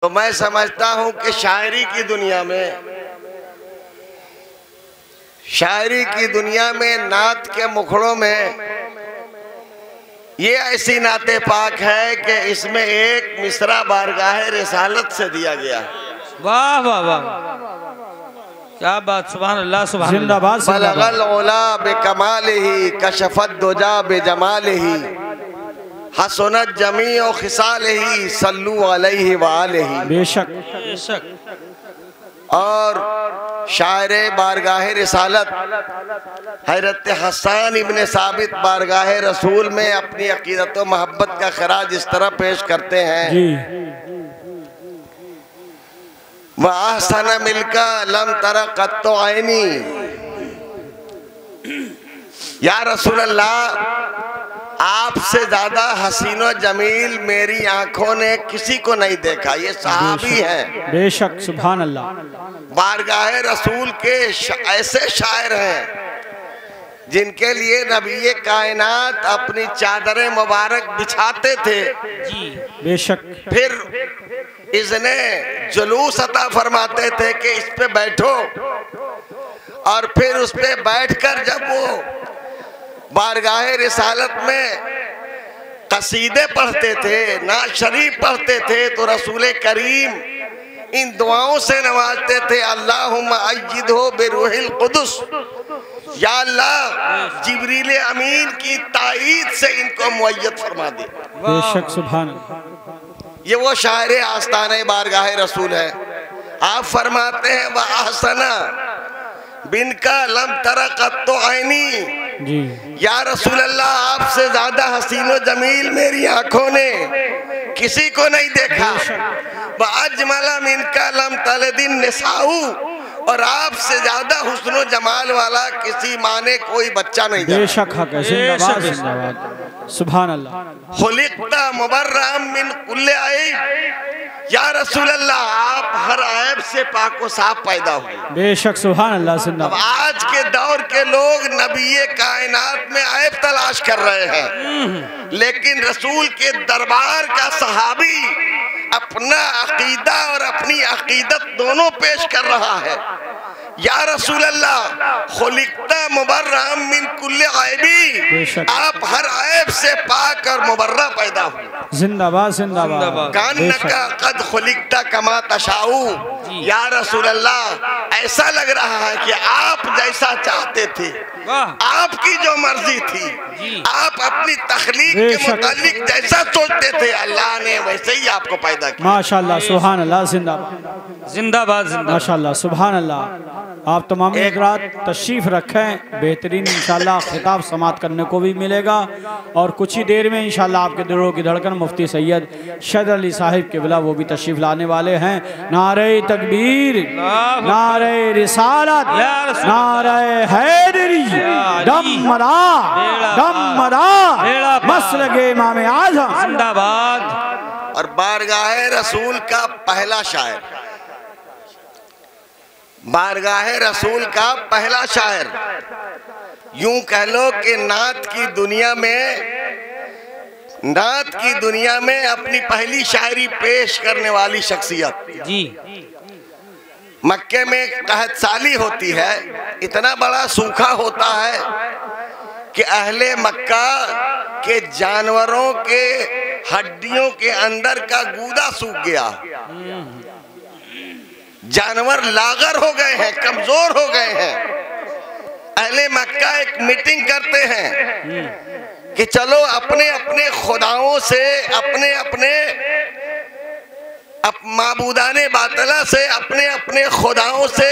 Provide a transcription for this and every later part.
तो मैं समझता हूं कि शायरी की दुनिया में नात के मुखड़ों में ये ऐसी नाते पाक है कि इसमें एक मिसरा बारगाह रिसालत से दिया गया है। वाह वाह वाह, क्या बात, सुभान अल्लाह, सुभान जिंदाबाद। बलगल ओला बेकमालिही कशफत दुजा बेजमालिही हसनत जमी और खिसालिही सल्लू अलैहि व आलिही। बेशक बेशक। और शायरे बारगाह रिसालत हज़रत हसन इब्ने साबित बारगाह रसूल में अपनी अकीदत व मोहब्बत का खराज इस तरह पेश करते हैं जी। व अहसन मिलका लम तरा कत्तो आईनी, या रसूल अल्लाह आपसे ज्यादा हसीनो जमील मेरी आंखों ने किसी को नहीं देखा। ये सहाबी हैं, बेशक, सुभान अल्लाह। बारगाह रसूल के ऐसे शायर हैं जिनके लिए नबी कायनात अपनी चादरें मुबारक बिछाते थे। जी बेशक। फिर इसने जुलूस अता फरमाते थे कि इस पे बैठो, और फिर उस पे बैठकर जब वो बारगाह रिसालत में कसीदे पढ़ते थे, नात शरीफ पढ़ते थे, तो रसूल करीम इन दुआओं से नवाजते थे, अल्लाहुम्मा अय्यिदहु बिरूहिल कुदुस, या अल्लाह जिब्रील अमीन की ताईद से इनको मुअय्यद फरमा दे। बेशक, सुभान अल्लाह। ये वो शायर आस्ताने बारगाह रसूल है। आप फरमाते हैं वह अहसना बिनका लम तरा कत्तो आईनी, जी। या रसूल अल्लाह आपसे ज्यादा हसीनो जमील मेरी आंखों ने किसी को नहीं देखा। वह अजमला मिनका लम तलदिन निसाऊ, और आपसे ज्यादा हुस्नो जमाल वाला किसी माँ ने कोई बच्चा नहीं देखा। बेशक हक है, जिंदाबाद जिंदाबाद, सुभान अल्लाह। खुलिक़्ता मुबर्रअम मिन कुल्li ऐब, या रसूल अल्लाह आप हर ऐब से पाक व साफ पैदा हुए। बेशक, सुभान अल्लाह, अब जिंदाबाद। आज के दौर के लोग नबी कायनात में ऐब तलाश कर रहे हैं, लेकिन रसूल के दरबार का सहाबी अपना अकीदा और अपनी अकीदत दोनों पेश कर रहा है। या रसूल अल्लाह खुलिक़्ता मुबर्रअम मिन कुल्li ऐबी, आप हर ऐब से पाक और मुबर्रा पैदा हुए। जिंदाबाद जिंदाबाद। कान्नका कद खुलिक़्ता कमा तशाऊ, या रसूल अल्लाह ऐसा लग रहा है कि आप जैसा चाहते थे, आपकी जो मर्जी थी, आप अपनी तख्लीक के मुतालिक जैसा सोचते थे, अल्लाह ने वैसे ही आपको पैदा किया। माशाअल्लाह, सुभान अल्लाह, जिंदाबाद जिंदाबाद जिंदाबाद, माशाअल्लाह, सुभान अल्लाह। आप तमाम हज़रात तशरीफ़ रखें, बेहतरीन इंशाअल्लाह खिताब समात करने को भी मिलेगा, और कुछ ही देर में इंशाअल्लाह आपके दिलों की धड़कन मुफ्ती सैयद शहद अली साहिब के बिला वो भी तशरीफ़ लाने वाले हैं। नारे तकबीर, नारे रिसालत, नारे हैदरी, दम मरा मसलके इमाम आज़म जिंदाबाद। और बारगाह रसूल का पहला शायर, बारगाह रसूल का पहला शायर, यूं कह लो कि नात की दुनिया में अपनी पहली शायरी पेश करने वाली शख्सियत। जी। मक्के में कहत साली होती है, इतना बड़ा सूखा होता है कि अहले मक्का के जानवरों के हड्डियों के अंदर का गूदा सूख गया, जानवर लागर हो गए हैं, कमजोर हो गए हैं। अहले मक्का एक मीटिंग करते हैं कि चलो अपने अपने खुदाओं से, अपने अपने माबूदाने बातला से, अपने अपने खुदाओं से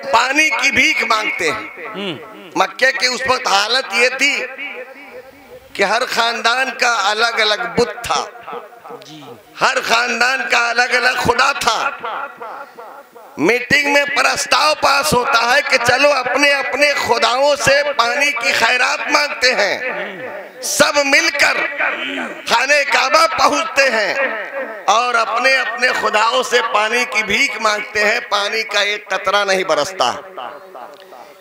पानी की भीख मांगते हैं। मक्के की उस वक्त हालत ये थी कि हर खानदान का अलग अलग बुत था, हर खानदान का अलग अलग खुदा था। मीटिंग में प्रस्ताव पास होता है कि चलो अपने अपने खुदाओं से पानी की खैरात मांगते हैं। सब मिलकर खाने काबा पहुंचते हैं और अपने अपने खुदाओं से पानी की भीख मांगते हैं। पानी का एक कतरा नहीं बरसता।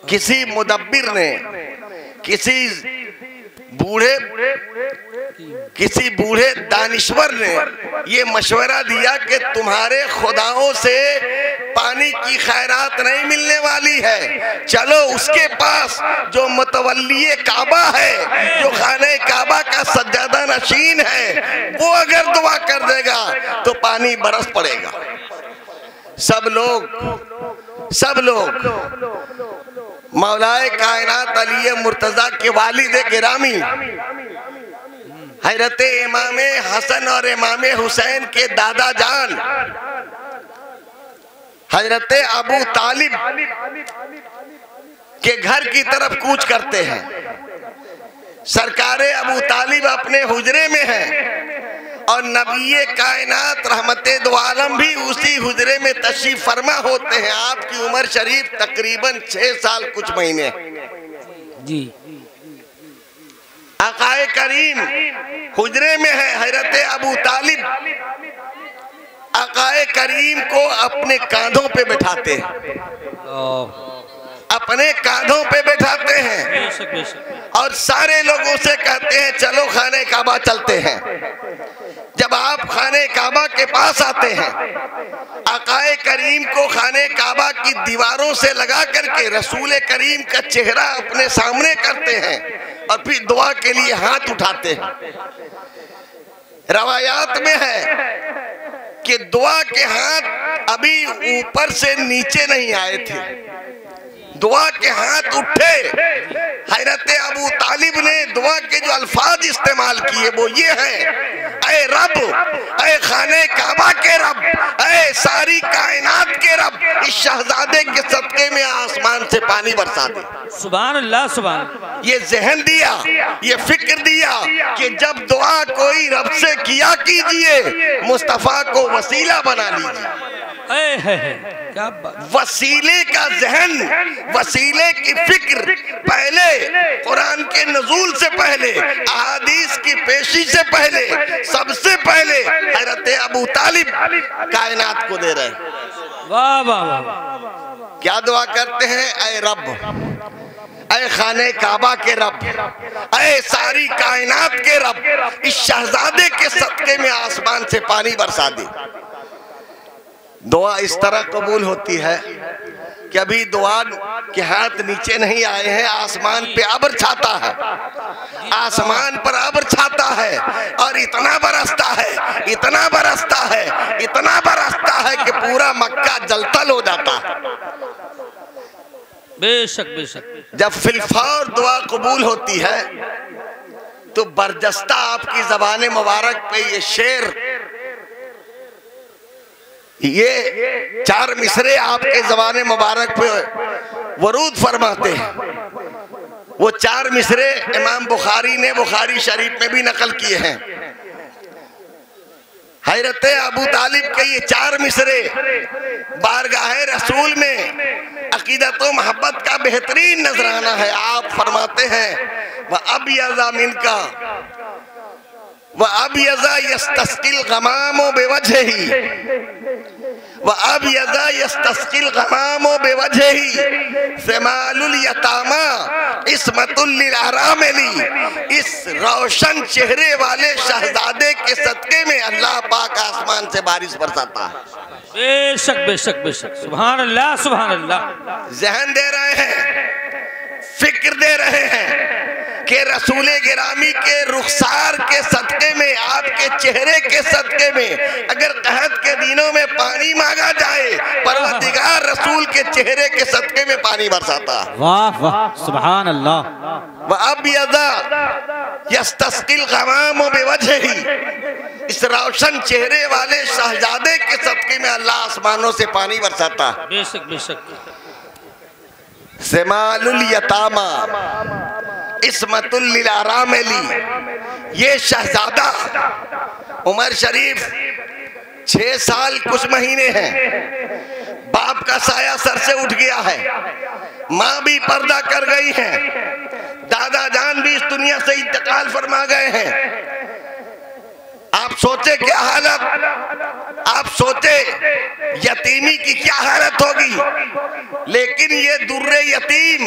किसी मुदब्बिर ने, किसी बूढ़े किसी बूढ़े दानिश्वर ने ये मशवरा दिया कि तुम्हारे खुदाओं से पानी की खैरात नहीं मिलने वाली है, चलो उसके पास जो मुतवल्ली काबा है, जो खाने काबा का सज्जादा नशीन है, वो अगर दुआ कर देगा तो पानी बरस पड़ेगा। सब लोग मौलाए कायनात अली मुर्तजा के वालिद गिरामी हजरत इमाम हसन और इमाम हुसैन के दादा जान हजरत अबू तालिब के घर की तरफ कूच करते हैं। सरकारे अबू तालिब अपने हुजरे में हैं और नबी कायनात रहमते दो आलम भी उसी हुजरे में तशरीफ फरमा होते हैं। आपकी उम्र शरीफ तकरीबन 6 साल कुछ महीने जी। आकाए करीम हुजरे में है। हजरत अबू तालिब आकाए करीम को अपने कांधों पे बैठाते हैं, अपने कांधों पे बैठाते हैं और सारे लोगों से कहते हैं चलो खाने काबा चलते हैं। जब आप खाने काबा के पास आते हैं, आकाए करीम को खाने काबा की दीवारों से लगा करके रसूल करीम का चेहरा अपने सामने करते हैं और फिर दुआ के लिए हाथ उठाते हैं। रवायात में है कि दुआ के हाथ अभी ऊपर से नीचे नहीं आए थे, दुआ के हाथ उठे। हजरत अबू तालिब ने दुआ के जो अल्फाज इस्तेमाल किए वो ये हैं, ऐ रब, ऐ खाने काबा के रब, ऐ सारी कायनात के रब, इस शहजादे के सदके में आसमान से पानी बरसा दे। सुभान अल्लाह, सुभान। ये जहन दिया, ये फिक्र दिया कि जब दुआ कोई रब से किया कीजिए, मुस्तफा को वसीला बना लीजिए। क्या बात। वसीले का जहन, वसीले की फिक्र पहले कुरान के नजूल से पहले, अहादीस की पेशी से पहले, सबसे पहले हजरत अबू तालिब कायनात को दे रहे हैं। वाह वाह वाह। क्या दुआ करते हैं? ऐ रब, ऐ खाने काबा के रब, ऐ सारी कायनात के रब, इस शहजादे के सदके में आसमान से पानी बरसा दे। दुआ इस तरह कबूल होती है कि अभी दुआ के हाथ नीचे नहीं आए हैं, आसमान पे अबर छाता है, आसमान पर अबर छाता है और इतना बरसता है, इतना बरसता है, इतना बरसता है कि पूरा मक्का जलतल हो जाता है। बेशक बेशक। जब फिलफौर दुआ कबूल होती है तो बरजस्ता आपकी ज़बान मुबारक पे ये शेर, ये 4 मिसरे आपके ज़बान मुबारक पे वरूद फरमाते हैं। वो 4 मिसरे इमाम बुखारी ने बुखारी शरीफ में भी नकल किए हैं। हजरत अबू तालिब के ये 4 मिसरे बारगाह रसूल में अकीदत व मोहब्बत का बेहतरीन नजराना है। आप फरमाते हैं वह अब यज़ामिन का वह अब यज़ा यस्तस्किल गमामो बेवजही, वह अब यज़ा यस्तस्किल गमामो बेवजही, समालुल यतामा इस्मतुल लिल अरामिली। इस रोशन चेहरे वाले शहजादे के सदके में अल्लाह पाक आसमान से बारिश बरसाता है। बेशक बेशक बेशक। सुभान अल्लाह, सुभान अल्लाह। जहन दे रहे हैं, फिक्र दे रहे हैं कि रसूल गिरामी के रुखसार के सदके में, आपके चेहरे के सदके में अगर कहत के दिनों में पानी मांगा जाए, परवरदिगार रसूल के चेहरे के सदके में पानी बरसाता। वाह वाह, सुभान अल्लाह। वह अब यज़ा यस्तस्किल गमाम बेवजही, इस रोशन चेहरे वाले शहजादे के सदके में अल्लाह आसमानों से पानी बरसाता। बेशक बेशक। समालुल यतामा इस्मतुल लिल अरामिली, ये शहजादा उमर शरीफ 6 साल कुछ महीने हैं। बाप का साया सर से उठ गया है, माँ भी पर्दा कर गई है, दादा जान भी इस दुनिया से इंतकाल फरमा गए हैं। आप सोचे क्या हालत आप सोचे यतीमी की क्या हालत होगी। लेकिन ये दुर्रे यतीम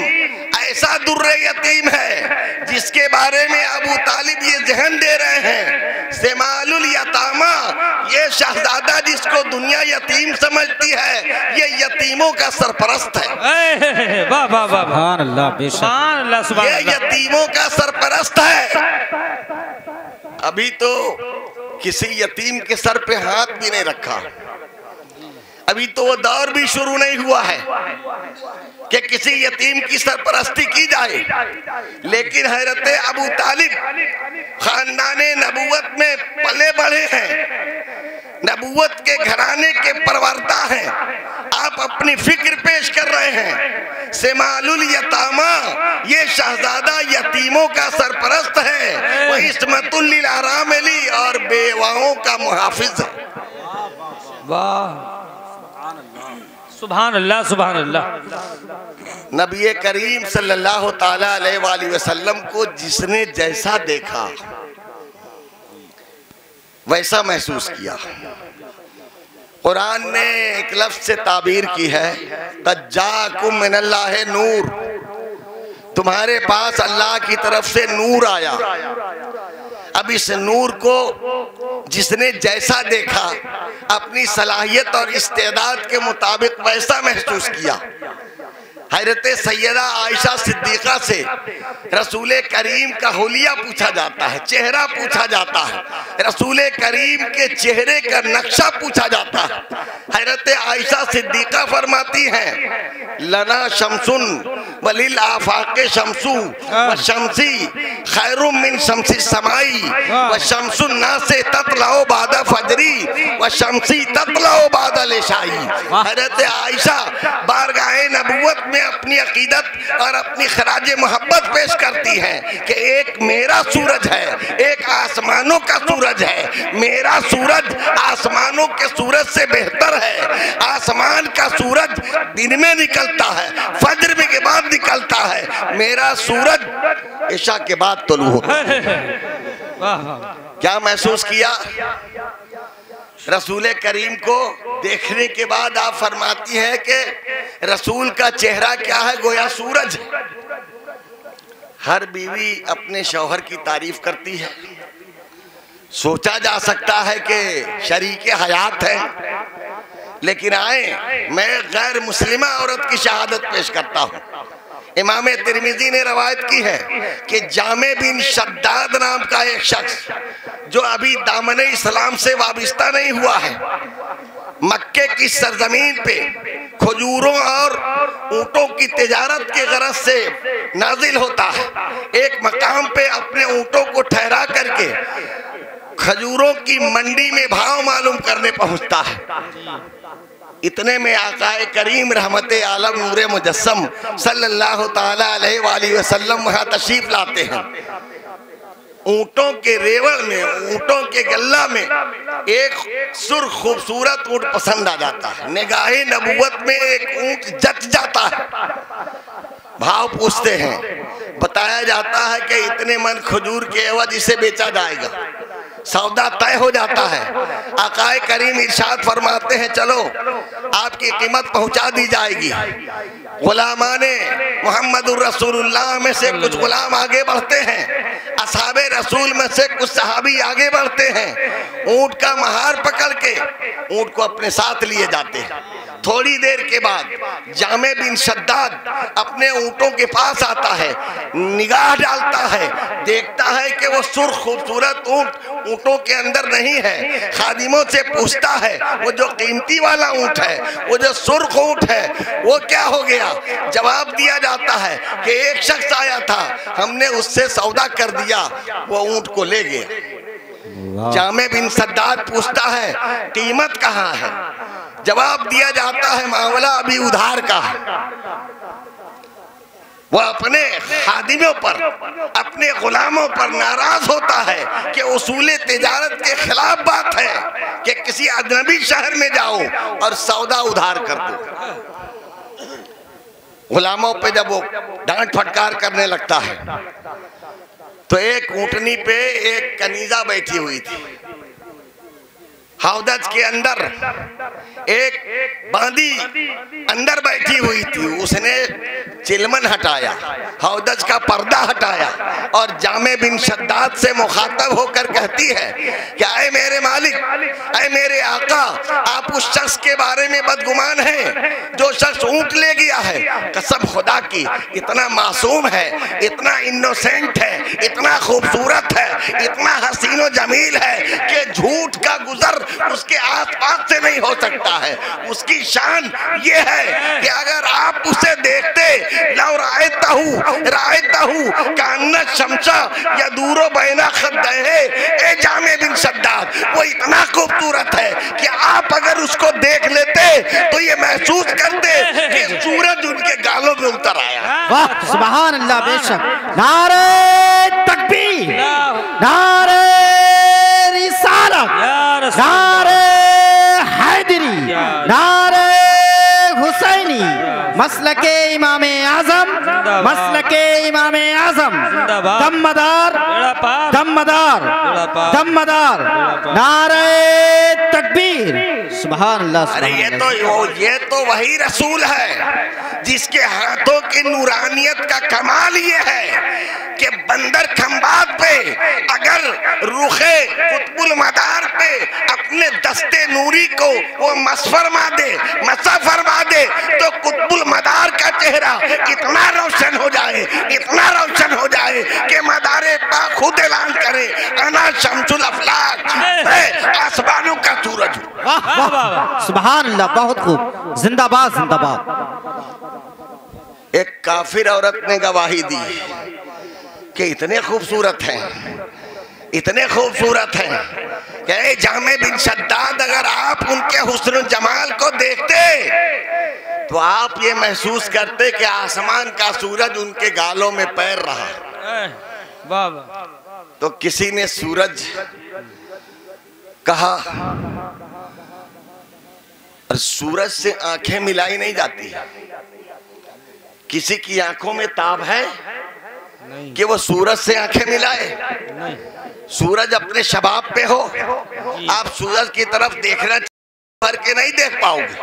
ऐसा दुर्रे यतीम है जिसके बारे में अबू तालिब ये जहन दे रहे हैं, सेमालुल यतामा, ये शहजादा जिसको दुनिया यतीम समझती है ये यतीमों का सरपरस्त है। वाह वाह वाह, सुभान अल्लाह, सुभान अल्लाह, सुभान ये अल्लाह। यतीमों का सरपरस्त है। अभी तो किसी यतीम के सर पे हाथ भी नहीं रखा, अभी तो वो दौर भी शुरू नहीं हुआ है कि किसी यतीम की सरपरस्ती की जाए। लेकिन हज़रत अबू तालिब खानदाने नबूवत में पले बढ़े हैं, नबूवत के घराने के परवरदा हैं। आप अपनी फिक्र पेश कर रहे हैं। सेमालुल यतामा, ये शहजादा यतीमों का सरपरस्त है, वह इस्मतुल लिल अरामिली और बेवाओं का मुहाफिज है। वाह, सुभान अल्लाह, सुभान अल्लाह। नबी करीम सल्लल्लाहु ताला अलैहि वसल्लम को जिसने जैसा देखा वैसा महसूस किया। कुरान ने एक लफ्ज से ताबीर की है, क़द जाअकुम मिनल्लाहि नूर, तुम्हारे पास अल्लाह की तरफ से नूर आया। अब इस नूर को जिसने जैसा देखा अपनी सलाहियत और इस्तेदाद के मुताबिक वैसा महसूस किया। हज़रत सैयदा आयशा सिद्दीक़ा से रसूल करीम का हुलिया पूछा जाता है, चेहरा पूछा जाता है, रसूल करीम के चेहरे का नक्शा पूछा जाता है। हज़रत आयशा सिद्दीक़ा फरमाती हैं, लना शमसुन वलिल आफाके शमसु व शमसी खैरुम मिन शमसी समाई व शमसुन नासे ततलाओ बादा फजरी व शमसी ततलाओ बादा लिशाई। हज़रत आयशा बारगाहे नबूवत में अपनी अकीदत और अपनी खराज मोहब्बत पेश करती हैं कि एक मेरा सूरज है, एक आसमानों का सूरज है। मेरा सूरज आसमानों के सूरज से बेहतर है। आसमान का सूरज दिन में निकलता है, फजर में के बाद निकलता है, मेरा सूरज इशा के बाद तुलू होता है। क्या महसूस किया? रसूल करीम को देखने के बाद आप फरमाती हैं कि रसूल का चेहरा क्या है, गोया सूरज। हर बीवी अपने शौहर की तारीफ करती है। सोचा जा सकता है कि शरीके हयात है, लेकिन आए मैं गैर मुस्लिमा औरत की शहादत पेश करता हूँ। इमाम तिरमिजी ने रवायत की है कि जामे बिन शद्दाद नाम का एक शख्स जो अभी दामन इस्लाम से वाबिस्ता नहीं हुआ है, मक्के की सरजमीन पे खजूरों और ऊँटों की तिजारत के गरज से नाजिल होता है। एक मकाम पे अपने ऊँटों को ठहरा करके खजूरों की मंडी में भाव मालूम करने पहुंचता है। इतने में आकाए करीम रहमते आलम नूरे मुजस्सम सल्लल्लाहु ताला अलैहि वसल्लम वहाँ तशरीफ लाते हैं। ऊँटों के रेवड़ में, ऊँटों के गल्ला में एक सुर्ख खूबसूरत ऊँट पसंद आ जाता है। निगाहे नबूवत में एक ऊँट जच जाता है। भाव पूछते हैं, बताया जाता है कि इतने मन खजूर के एवज इसे बेचा जाएगा। सौदा तय हो जाता है। आकाए करीम इरशाद फरमाते हैं, चलो आपकी कीमत पहुंचा दी जाएगी। गुलामाने मोहम्मदुर रसूलुल्लाह में से कुछ गुलाम आगे बढ़ते हैं, असहाबे रसूल में से कुछ सहाबी आगे बढ़ते हैं। ऊंट का महार पकड़ के ऊंट को अपने साथ लिए जाते हैं। थोड़ी देर के बाद जामे बिन शद्दाद अपने ऊँटों के पास आता है, निगाह डालता है, देखता है कि वो सुर्ख खूबसूरत ऊँट ऊँटों के अंदर नहीं है। खादिमों से पूछता है, वो जो कीमती वाला ऊँट है, वो जो सुर्ख ऊँट है, वो क्या हो गया? जवाब दिया जाता है कि एक शख्स आया था, हमने उससे सौदा कर दिया, वो ऊँट को ले गया। जामे बिन शद्दाद पूछता है, कीमत कहाँ है? जवाब दिया जाता है, मामला अभी उधार का है। वो अपने खादिमों पर, अपने गुलामों पर नाराज होता है कि उसूल तिजारत के खिलाफ बात है कि किसी अजनबी शहर में जाओ और सौदा उधार कर दो। गुलामों पे जब वो डांट फटकार करने लगता है तो एक ऊँटनी पे एक कनीजा बैठी हुई थी। हौदज के अंदर एक बांदी अंदर बैठी हुई थी। उसने चिलमन हटाया, हौदज का पर्दा हटाया और जामे बिन शद्दाद से मुखातब होकर कहती है कि आए मेरे मालिक, आए मेरे आका, आप उस शख्स के बारे में बदगुमान हैं जो शख्स ऊंट ले गया है। कसम खुदा की, इतना मासूम है, इतना इनोसेंट है, इतना खूबसूरत है, इतना हसीनो जमील है कि झूठ का गुजर उसके आसपास से नहीं हो सकता है। उसकी शान ये है कि अगर आप उसे देखते, लव रायतहू कान्ना शमशा या दूरो बैना खद्दहे, ए जामे बिन शद्दाद, वो इतना खूबसूरत है कि आप अगर उसको देख लेते तो ये महसूस करते कि सूरज उनके गालों में उतर आया। वाह सुभान अल्लाह, बेशक। नारे तकबीर, नारे रिसालत, नारे हैदरी, नारे हुसैनी, मसलके इमामे आजम, मसलके इमामे आजम, दमदार दमदार दमदार, नारे तकबीर, सुभान अल्लाह। अरे ये तो वही रसूल है जिसके हाथों की नूरानियत का कमाल ये है कि बंदर खंबात पे अगर रुखे कुतुबुल मदार पे अपने दस्ते नूरी को वो मसा फरमा दे तो कुतुबुल मदार का चेहरा इतना रोशन हो जाए, इतना रोशन हो जाए कि मदारे पाक खुद ऐलान करे, अना शम्सुल अफलाक, आसमानों का सूरज। सुभान अल्लाह, बहुत खूब, जिंदाबाद जिंदाबाद। एक काफिर औरत ने गवाही दी कि इतने खूबसूरत हैं, इतने खूबसूरत हैं कि जामे बिन शद्दाद, अगर आप उनके हुस्न जमाल को देखते तो आप ये महसूस करते कि आसमान का सूरज उनके गालों में पैर रहा। तो किसी ने सूरज कहा, और सूरज से आंखें मिलाई नहीं जाती। किसी की आंखों में ताब है कि वो सूरज से आंखें मिलाए? सूरज अपने शबाब पे हो, आप सूरज की तरफ देखना भर के नहीं देख पाओगे,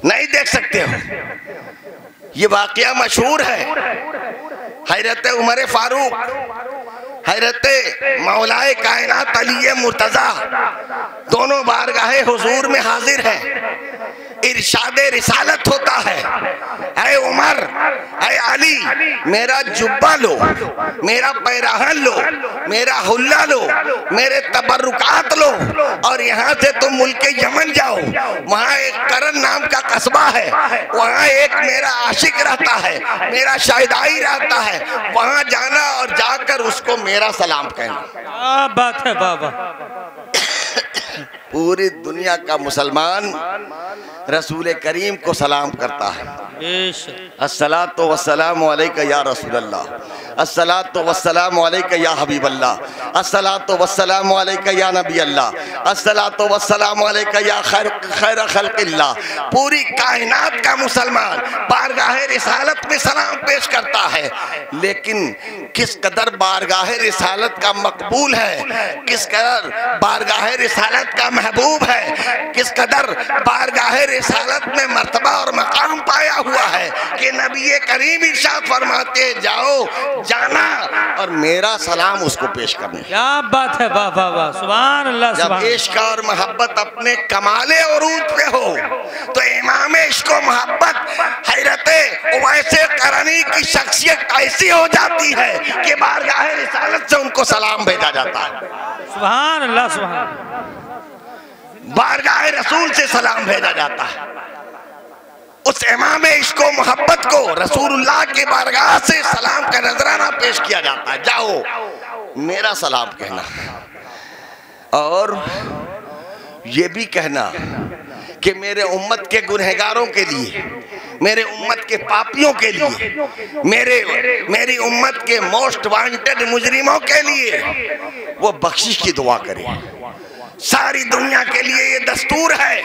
नहीं देख सकते हो। ये वाकया मशहूर है। हैरत उमर फारूक, हैरत मौलाए कायनात अली मुर्तजा दोनों बारगाहे हुजूर में हाजिर हैं। इरशादे रिसालत होता है, ऐ उमर, ऐ अली, मेरा जुब्बा लो, मेरा पैराहन लो, मेरा हुल्ला लो, मेरे तबर्रुकात लो और यहाँ से तुम मुल्क यमन जाओ। वहाँ एक करन नाम का कस्बा है, वहाँ एक मेरा आशिक रहता है, मेरा शाहिदाई रहता है, वहाँ जाना और जाकर उसको मेरा सलाम कहना। क्या बात है बाबा। पूरी दुनिया का मुसलमान रसूल करीम को सलाम करता है। अस्सलातु वस्सलामु अलैका या रसूल अल्लाह, अस्सलातु वस्सलामु अलैका या हबीब अल्लाह, अस्सलातु वस्सलामु अलैका या नबी अल्लाह, अस्सलातु वस्सलामु अलैका या खैर खल्क़िल्लाह। पूरी कायनात का मुसलमान बारगाहे रिसालत में सलाम पेश करता है। लेकिन किस कदर बारगाहे रिसालत का मकबूल है, किस कदर बारगाहे रिसालत का महबूब है, किस कदर बारगाहे रिसालत में मर्तबा और मकाम पाया हुआ है कि नबी करीम इरशाद फरमाते, जाओ, जाना और मेरा सलाम उसको पेश करने। क्या बात है बाबा, वाह सुभान अल्लाह। जब इश्क और मोहब्बत अपने कमाले उरूज पे हो तो इमाम इश्क और मोहब्बत हैरते वैसे करनी की शख्सियत ऐसी हो जाती है कि बारगाहे रिसालत से उनको सलाम भेजा जाता है। सुभान अल्लाह, सुभान। बारगाहे रसूल से सलाम भेजा जाता है। उस इमाम इश्क और मोहब्बत को रसूलुल्लाह के बारगाह से सलाम का नजराना पेश किया जाता है। जाओ, मेरा सलाम कहना और ये भी कहना कि मेरे उम्मत के गुनहगारों के लिए, मेरे उम्मत के पापियों के लिए, मेरी उम्मत के मोस्ट वांटेड मुजरिमों के लिए वो बख्शिश की दुआ करे। सारी दुनिया के लिए ये दस्तूर है,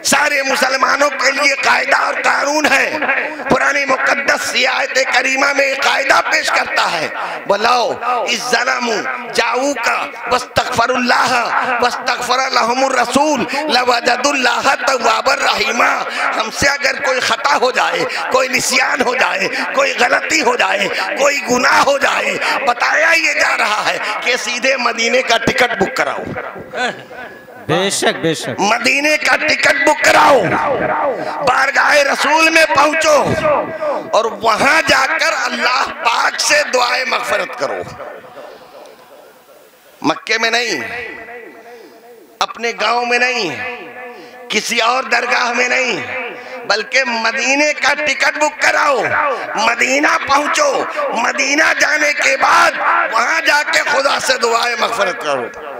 सारे मुसलमानों के लिए कायदा और कानून है। पुरानी मुकद्दस आयत करीमा में कायदा पेश करता है, बुलाओ इस ज़लमु जाऊ का वस्तगफरुल्लाह वस्तगफर लहुमुर रसूल लवजदुल्लाह तव्वाबर रहीमा। हमसे अगर कोई खता हो जाए, कोई निस्यान हो जाए, कोई गलती हो जाए, कोई गुनाह हो जाए, बताया ये जा रहा है कि सीधे मदीने का टिकट बुक कराओ। बेशक बेशक, मदीने का टिकट बुक कराओ, बारगाह रसूल में पहुंचो और वहां जाकर अल्लाह पाक से दुआए मगफरत करो। मक्के में नहीं, अपने गांव में नहीं, किसी और दरगाह में नहीं, बल्कि मदीने का टिकट बुक कराओ, मदीना पहुंचो, मदीना जाने के बाद वहां जाके खुदा से दुआए मगफरत करो।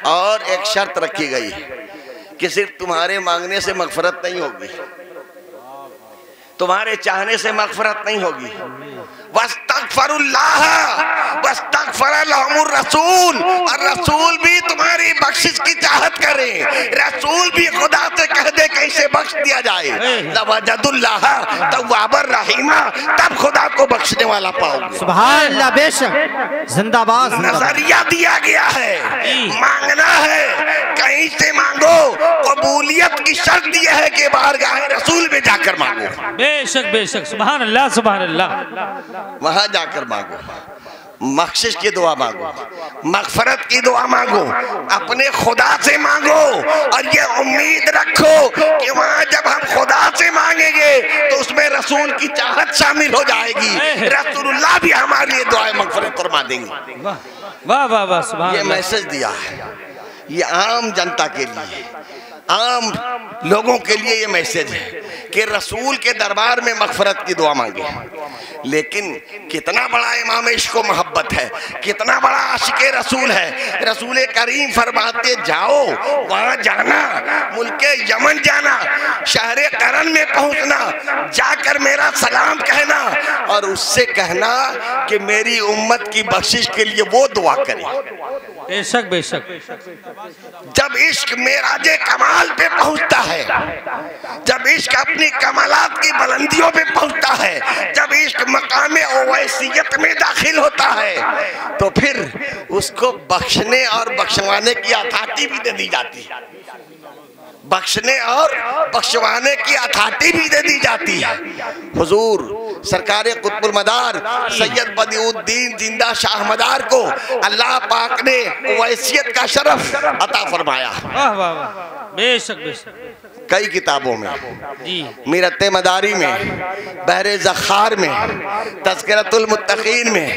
और एक शर्त रखी गई कि सिर्फ तुम्हारे मांगने से मगफरत नहीं होगी, तुम्हारे चाहने से मगफरत नहीं होगी। वस्तगफरुल्लाह वस्तगफर लहुमुर रसूल, और रसूल भी तुम्हारी बख्शिश की चाहत करे, रसूल भी खुदा से कह दे कि इसे बख्श दिया जाए, लवजदुल्लाह तव्वाबर रहीमा, तब खुदा को बख्शने वाला पाओगे। सुभान अल्लाह, बेशक, जिंदाबाद। नजरिया दिया गया है, मांगना है, कहीं से मांगो, कबूलियत की शर्त यह है कि बारगाह रसूल में जाकर मांगो। बेशक बेशक, सुभान अल्लाह सुभान अल्लाह। वहां जाकर मांगो, बख्शिश की दुआ मांगो, मगफरत की दुआ मांगो, अपने खुदा से मांगो, और ये उम्मीद रखो कि वहां जब हम खुदा से मांगेंगे तो उसमें रसूल की चाहत शामिल हो जाएगी, रसूलुल्लाह भी हमारे लिए दुआ मगफरत फरमा देंगे। वाह वाह वाह, सुभान ये अल्लाह। मैसेज दिया है, ये आम जनता के लिए, आम लोगों के लिए ये मैसेज है कि रसूल के दरबार में मगफरत की दुआ मांगे। लेकिन कितना बड़ा इमाम इश्क व मोहब्बत है, कितना बड़ा आशिक़े रसूल है। रसूल करीम फरमाते जाओ, वहां जाना, मुल्के यमन जाना, शहर करन में पहुंचना, जाकर मेरा सलाम कहना और उससे कहना कि मेरी उम्मत की बख्शिश के लिए वो दुआ करे। बेशक बेशक, जब इश्क मेराजे कमाल पे पहुंचता है, जब इश्क अपनी कमालात की बुलंदियों पे पहुंचता है, जब इश्क मकामे ओवैसियत में दाखिल होता है, तो फिर उसको बख्शने और बख्शवाने की अथॉरिटी भी दे दी जाती है, बख्शने और बख्शवाने की अथॉरिटी भी दे दी जाती है। हुजूर सरकारे कुतुबुल मदार सैयद बदिउद्दीन जिंदा शाह मदार को अल्लाह पाक ने वैसियत का शरफ अता फरमाया। वाह वाह वाह, बेशक बेशक। कई किताबों में, जी, मीरत मदारी में, बहरे ज़खार में, तज़किरतुल मुत्तक़ीन में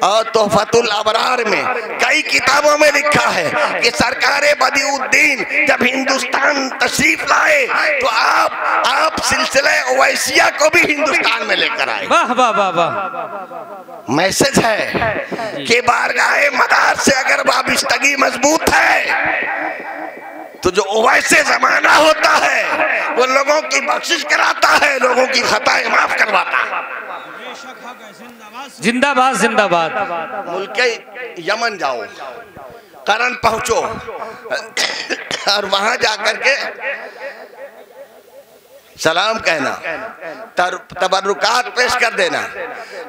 और तोहफतुल अबरार में, कई किताबों में लिखा है कि सरकारे बदिउद्दीन जब हिंदुस्तान तशरीफ लाए तो आप सिलसिले ओवैसिया को भी हिंदुस्तान में लेकर आए। वाह वाह वाह वाह। मैसेज है कि बारगाहे मदार से अगर वाबिस्तगी मजबूत है तो जो ओवैसे जमाना होता है वो लोगों की बख्शिश कराता है, लोगों की खताएं माफ करवाता है। जिंदाबाद जिंदाबाद। मुल्के यमन जाओ, करन पहुंचो और वहां जाकर के सलाम कहना, तबरुकात पेश कर देना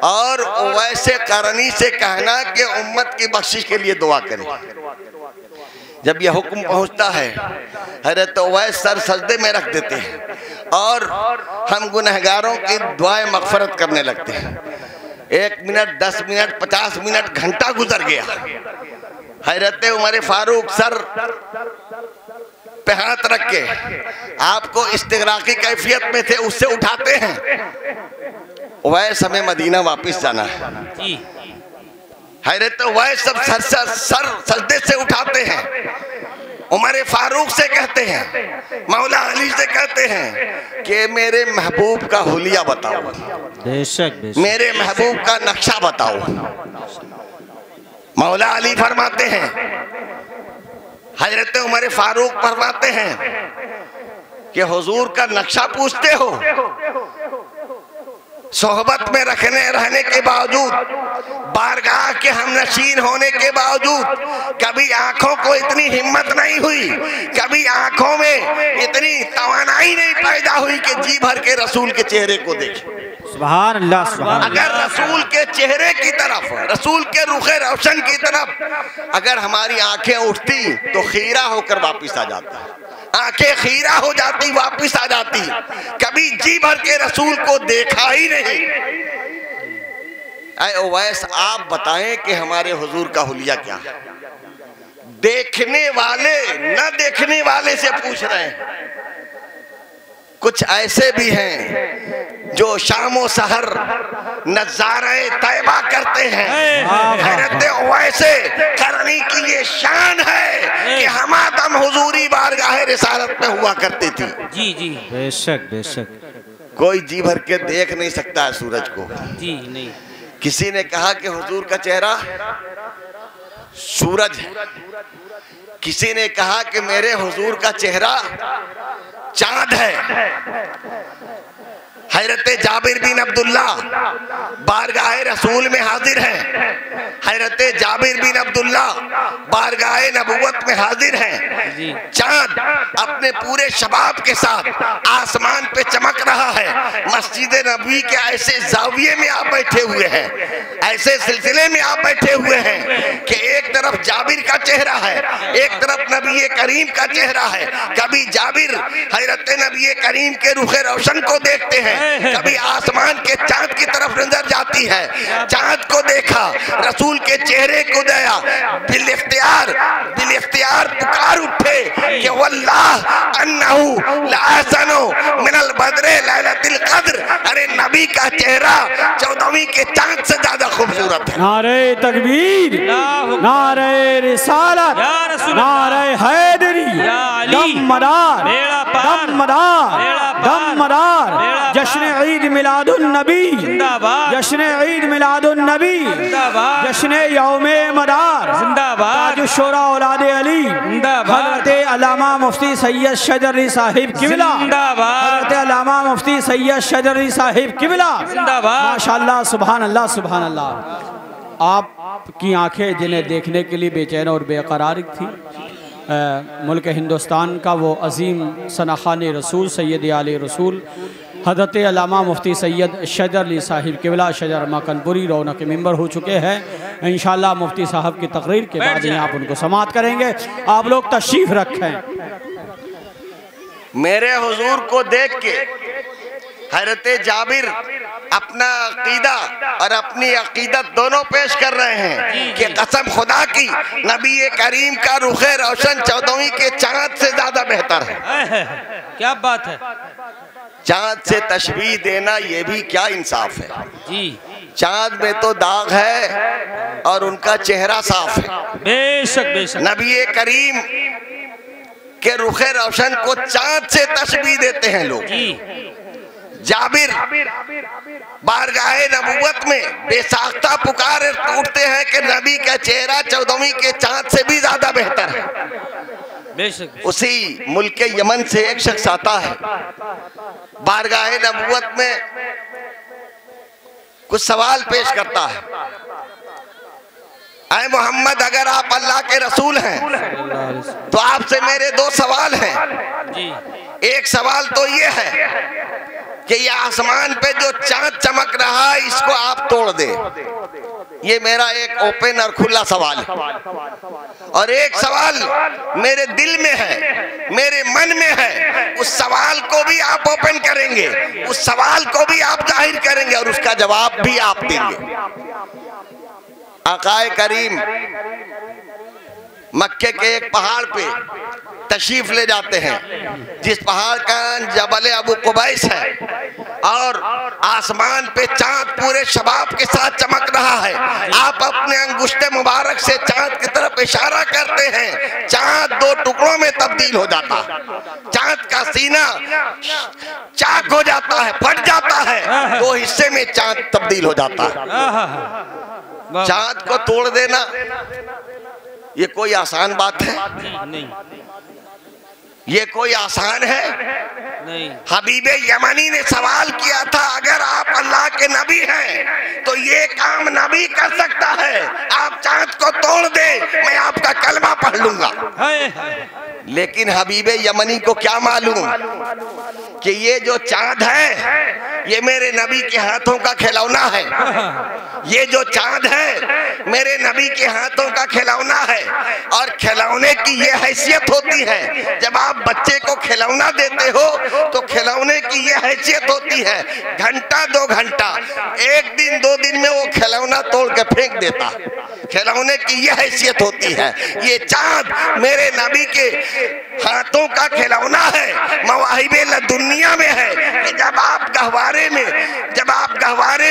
और वैसे करनी से कहना कि उम्मत की बख्शिश के लिए दुआ करें। जब यह हुक्म पहुंचता है हज़रत उवैस सर सजदे में रख देते हैं और हम गुनहगारों की दुआएं मगफरत करने लगते हैं। 1 मिनट, 10 मिनट, 50 मिनट, घंटा गुजर गया, हज़रत उमर फारूक सर पे हाथ रख के आपको इस्तिग़राक़ी कैफियत में थे उससे उठाते हैं, उवैस हमें मदीना वापस जाना है। हज़रत उवैस सब सर सजदे से उठाते हैं, उमर फारूक से कहते हैं, मौला अली से कहते हैं कि मेरे महबूब का हुलिया बताओ, बेशक बेशक, मेरे महबूब का नक्शा बताओ। मौला अली फरमाते हैं, हजरत उमर फारूक फरमाते हैं कि हुजूर का नक्शा पूछते हो, सोहबत में रहने के बावजूद बारगाह के हमनशीन होने के बावजूद कभी आंखों को इतनी हिम्मत नहीं हुई, कभी आंखों में इतनी तवानाई नहीं पैदा हुई कि जी भर के रसूल के चेहरे को देखें। सुभान अल्लाह, सुभान अल्लाह। अगर रसूल के चेहरे की तरफ, रसूल के रुखे रोशन की तरफ अगर हमारी आंखें उठती तो खीरा होकर वापिस आ जाता, आंखें खीरा हो जाती, वापिस आ जाती। कभी जी भर के रसूल को देखा ही नहीं। ऐ ओवैस, आप बताएं कि हमारे हुजूर का हुलिया क्या है? देखने वाले न देखने वाले से पूछ रहे हैं। कुछ ऐसे भी हैं जो शामो सहर नज़ारे तैबा करते हैं। हैरत वैसे करनी की ये शान है कि हमादम हुजूरी बारगाह रिसालत में हुआ करती थी। जी जी, बेशक बेशक। कोई जी भर के देख नहीं सकता है सूरज को। जी नहीं। किसी ने कहा कि हुजूर का चेहरा सूरज है, किसी ने कहा कि मेरे हुजूर का चेहरा चांद है। हैरत जाबिर बिन अब्दुल्ला बारगाह रसूल में हाजिर है। हैरत जाबिर बिन अब्दुल्ला बारगाह नबुवत में हाजिर है। चांद अपने पूरे शबाब के साथ आसमान पे चमक रहा है। मस्जिद नबी के ऐसे जाविये में आप बैठे हुए हैं, ऐसे सिलसिले में आप बैठे हुए हैं कि एक तरफ जाबिर का चेहरा है, एक तरफ नबी करीम का चेहरा है। कभी जाबिर हैरत नबी करीम के रुखे रोशन को देखते हैं, कभी आसमान के चांद की तरफ नजर जाती है। चांद को देखा, रसूल के चेहरे को दया, बिल इख्तियार पुकार उठे कि वल्लाह अन्नहु लअहसनु मिनल बद्रे लैलतिल कद्र। अरे नबी का चेहरा 14वीं के चांद से ज्यादा खूबसूरत है। नारे तकबीर, नारे रिसालत, नारे हैदरी, दमदार, दमदार, दमदार। जश्न ईद मिलादुन नबी, जश्न ईद मिलादुन नबी, जश्न यौमे मदार, ताज शोरा औलादे अली, हज़रत अल्लामा मुफ्ती सैयद शजरी साहिब किबला, हज़रत अल्लामा मुफ्ती सैयद शजरी साहिब किबला। माशाअल्लाह, सुभान अल्लाह, सुभान अल्लाह। आपकी आंखें जिन्हें देखने के लिए बेचैन और बेकरार थी, मुल्क हिंदुस्तान का वो अजीम सनाखान रसूल सैयद आले रसूल हज़रत अल्लामा मुफ्ती सैयद शजर अली साहिब किबला शजर मकनपुरी रौनक मिंबर हो चुके हैं। इंशाअल्लाह मुफ्ती साहब की तकरीर के बाद ही आप उनको समाअत करेंगे। आप लोग तशरीफ़ रखें। मेरे हुजूर को देख के हैरत जाबिर अपना अकीदा और अपनी अकीदत दोनों पेश कर रहे हैं कि कसम खुदा की नबी करीम का रुखे रोशन 14वीं के चांद से ज्यादा बेहतर है। क्या बात है। चांद से तशबीह देना ये भी क्या इंसाफ है जी। चांद में तो दाग है और उनका चेहरा साफ है। बेशक बेशक। नबी करीम के रुखे रोशन को चांद से तशबीह देते हैं लोग। जाबिर बारगाह नबुवत में बेसाख्ता पुकार उठते हैं कि नबी का चेहरा 14वीं के चांद से भी ज्यादा बेहतर है। बेशक। उसी मुल्क के यमन से एक शख्स आता है, बारगाह नबुवत में कुछ सवाल पेश करता है। ऐ मोहम्मद, अगर आप अल्लाह के रसूल हैं तो आपसे मेरे दो सवाल हैं जी। एक सवाल तो ये है कि ये आसमान पे जो चांद चमक रहा है इसको आप तोड़ दे। ये मेरा एक ओपन और खुला सवाल है। और एक सवाल मेरे दिल में है, मेरे मन में है, उस सवाल को भी आप ओपन करेंगे, उस सवाल को भी आप जाहिर करेंगे और उसका जवाब भी आप देंगे। आकाए करीम मक्के के एक पहाड़ पे तशरीफ ले जाते हैं, जिस पहाड़ का जबल अबू कुबैस है और आसमान पे चांद पूरे शबाब के साथ चमक रहा है। आप अपने अंगुष्ठे मुबारक से चांद की तरफ इशारा करते हैं, चांद दो टुकड़ों में तब्दील हो जाता है, चांद का सीना चाक हो जाता है, फट जाता है, दो हिस्से में चांद तब्दील हो जाता है। चांद को तोड़ देना ये कोई आसान बात है? नहीं। ये कोई आसान है? नहीं। हबीबे यमनी ने सवाल किया था, अगर आप अल्लाह के नबी हैं तो ये काम नबी कर सकता है, आप चांद को तोड़ दे, मैं आपका कलमा पढ़ लूंगा। लेकिन हबीबे यमनी को क्या मालूम कि ये जो चांद है ये मेरे नबी के हाथों का खिलौना है। ये जो चांद है मेरे नबी के हाथों का खिलौना है। और खिलौने की ये हैसियत होती है, जब आप बच्चे को खिलौना देते हो तो खिलौने की ये हैसियत होती है, घंटा 2 घंटा, 1 दिन 2 दिन में वो खिलौना तोड़ के फेंक देता। खिलौने की ये हैसियत होती है। ये चांद मेरे नबी के हाथों का खिलौना है, मवाहिबे दुनिया में है कि जब आप गहवारे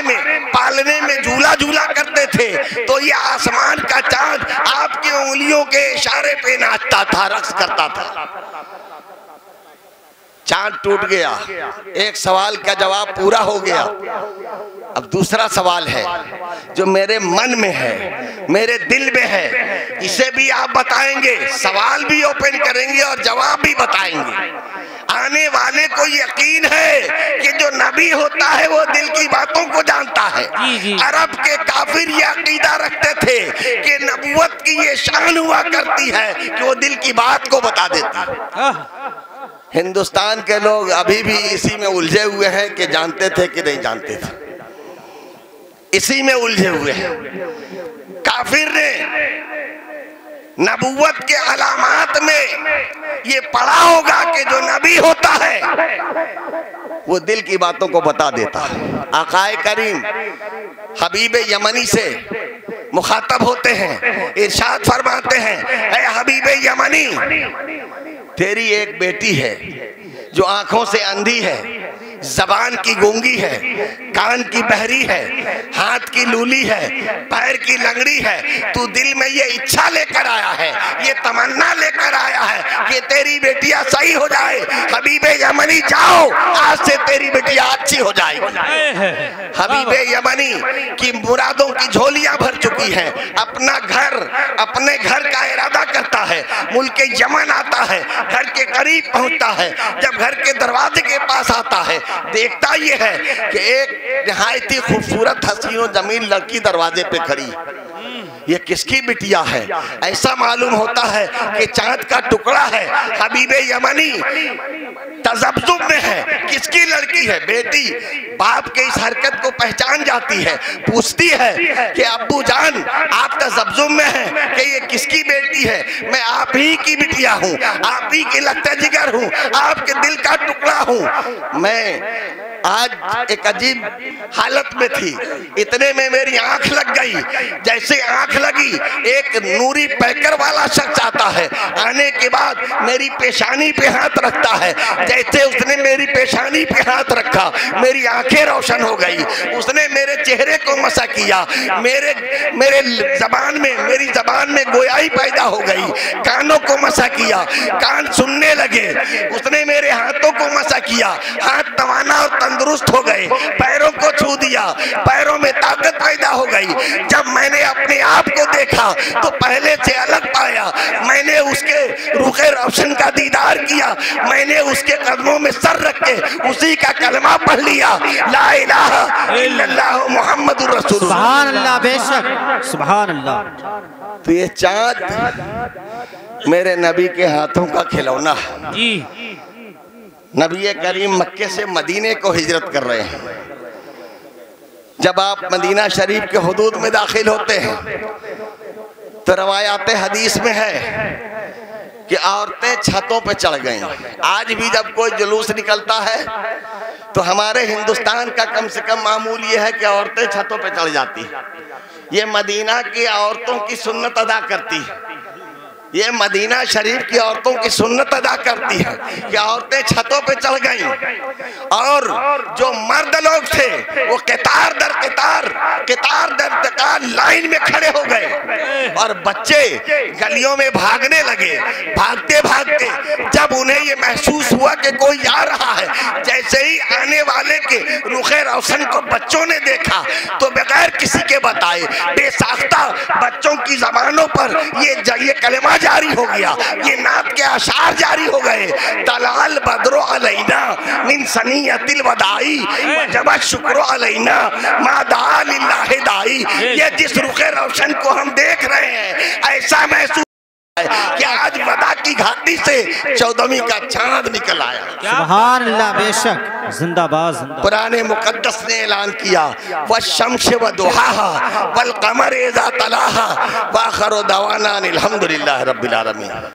में पालने में झूला झूला करते थे तो ये आसमान का चांद आपकी उंगलियों के इशारे पे नाचता था, रक्स करता था। चांद टूट गया, एक सवाल का जवाब पूरा हो गया। अब दूसरा सवाल है जो मेरे मन में है, मेरे दिल में है, इसे भी आप बताएंगे, सवाल भी ओपन करेंगे और जवाब भी बताएंगे। आने वाले को यकीन है कि जो नबी होता है वो दिल की बातों को जानता है। अरब के काफिर ये अकीदा रखते थे कि नबूवत की ये शान हुआ करती है कि वो दिल की बात को बता देती है। हिंदुस्तान के लोग अभी भी इसी में उलझे हुए हैं कि जानते थे कि नहीं जानते थे, इसी में उलझे हुए हैं। काफिर ने नबूवत के अलामात में ये पढ़ा होगा कि जो नबी होता है वो दिल की बातों को बता देता है। आकाए करीम हबीबे यमनी से मुखातब होते हैं, इरशाद फरमाते हैं, ऐ हबीबे यमनी, तेरी एक बेटी है जो आंखों से अंधी है, जबान की गूंगी है, कान की बहरी है, हाथ की लूली है, पैर की लंगड़ी है। तू दिल में ये इच्छा लेकर आया है, ये तमन्ना लेकर आया है कि तेरी बेटियां सही हो जाए। हबीबे यमनी जाओ, आज से तेरी बेटियां अच्छी हो जाएगी। हबीबे यमनी की मुरादों की झोलियां भर चुकी हैं। अपने घर का इरादा करता है, मुल्क यमन आता है, घर के करीब पहुंचता है। जब घर के दरवाजे के पास आता है देखता ये है कि एक निहायत ही खूबसूरत हसीन और जमीन लड़की दरवाजे पे खड़ी। ये किसकी बिटिया है? ऐसा मालूम होता है कि चांद का टुकड़ा है। हबीबे यमनी तजब्जुब में है, किसकी लड़की है? बेटी बाप के इस हरकत को पहचान जाती है, पूछती है कि अब्बू जान आप तजब्जुब में हैं कि ये किसकी बेटी है? मैं आप ही की बिटिया हूँ, आप ही के लगता जिगर हूँ, आपके दिल का टुकड़ा हूँ। मैं आज एक अजीब हालत में थी, इतने में मेरी आंख लग गई। जैसे आंख लगी, एक नूरी पैकर वाला शख्स आता है, आने के बाद मेरी पेशानी पे हाथ रखता है। जैसे उसने मेरी पेशानी पे हाथ रखा, मेरी आंखें रोशन हो गई। उसने मेरे चेहरे को मसा किया, मेरी जबान में गोयाई पैदा हो गई। कानों को मसा किया, कान सुनने लगे। उसने मेरे हाथों को मसा किया, हाथ तवाना और तंदुरुस्त हो गए। पैरों को छू दिया, पैरों में ताकत पैदा हो गई। जब मैंने अपने आप को देखा तो पहले से अलग पाया। मैंने उसके रुखे रोशन का दीदार किया, मैंने उसके कदमों में सर रख के उसी का कलमा पढ़ लिया, ला इलाहा इल्लल्लाह मुहम्मदुर रसूलुल्लाह। सुभान अल्लाह, बेशक सुभान अल्लाह। तो ये चांद मेरे नबी के हाथों का खिलौना है। जी। नबी करीम मक्के से मदीने को हिजरत कर रहे हैं। जब आप मदीना शरीफ के हुदूद में दाखिल होते हैं तो रवायात हदीस में है कि औरतें छतों पे चढ़ गईं। आज भी जब कोई जुलूस निकलता है तो हमारे हिंदुस्तान का कम से कम मामूल ये है कि औरतें छतों पे चढ़ जाती। ये मदीना की औरतों की सुन्नत अदा करती है, ये मदीना शरीफ की औरतों की सुन्नत अदा करती है कि औरतें छतों पे चढ़ गईं और जो मर्द लोग थे वो कतार दर कतार लाइन में खड़े हो गए और बच्चे गलियों में भागने लगे। भागते भागते जब उन्हें ये महसूस हुआ कि कोई आ रहा है, जैसे ही आने वाले के रुखे रोशन को बच्चों ने देखा तो बगैर किसी के बताए बेसाख्ता बच्चों की जबानों पर ये कलमा जारी हो गया, ये नात के अशार जारी हो गए। तलाल बदरो अलैना मिन सनियतिल वदाई वजब शुक्र अलैना मा दा लिल्लाहि दाई। ये जिस रुखे रोशन को हम देख रहे हैं, ऐसा महसूस कि आज वदा की घाटी से 14वीं का चांद निकल आया। सुभान अल्लाह, बेशक, जिंदाबाद जिंदाबाद। पुराने मुकद्दस ने ऐलान किया व शम्स व दुहाहा वल कमर इज़ा तलाहा व आखिर दवाना अनिल हम्दुलिल्लाहि रब्बिल आलमीन।